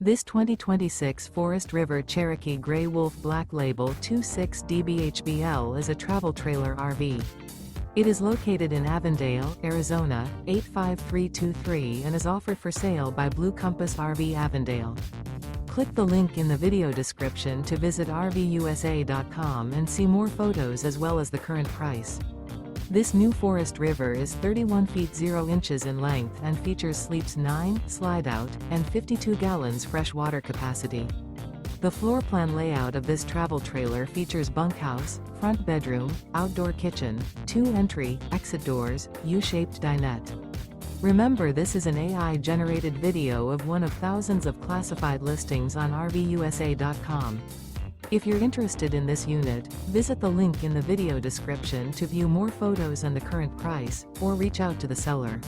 This 2026 Forest River Cherokee Grey Wolf Black Label 26DBHBL is a travel trailer RV. It is located in Avondale, Arizona, 85323 and is offered for sale by Blue Compass RV Avondale. Click the link in the video description to visit RVUSA.com and see more photos as well as the current price. This new Forest River is 31 feet 0 inches in length and features sleeps 9, Slideout, and 52 gallons fresh water capacity. The floor plan layout of this travel trailer features bunkhouse, front bedroom, outdoor kitchen, 2 entry, exit doors, U-shaped dinette. Remember, this is an AI-generated video of one of thousands of classified listings on RVUSA.com. If you're interested in this unit, visit the link in the video description to view more photos and the current price, or reach out to the seller.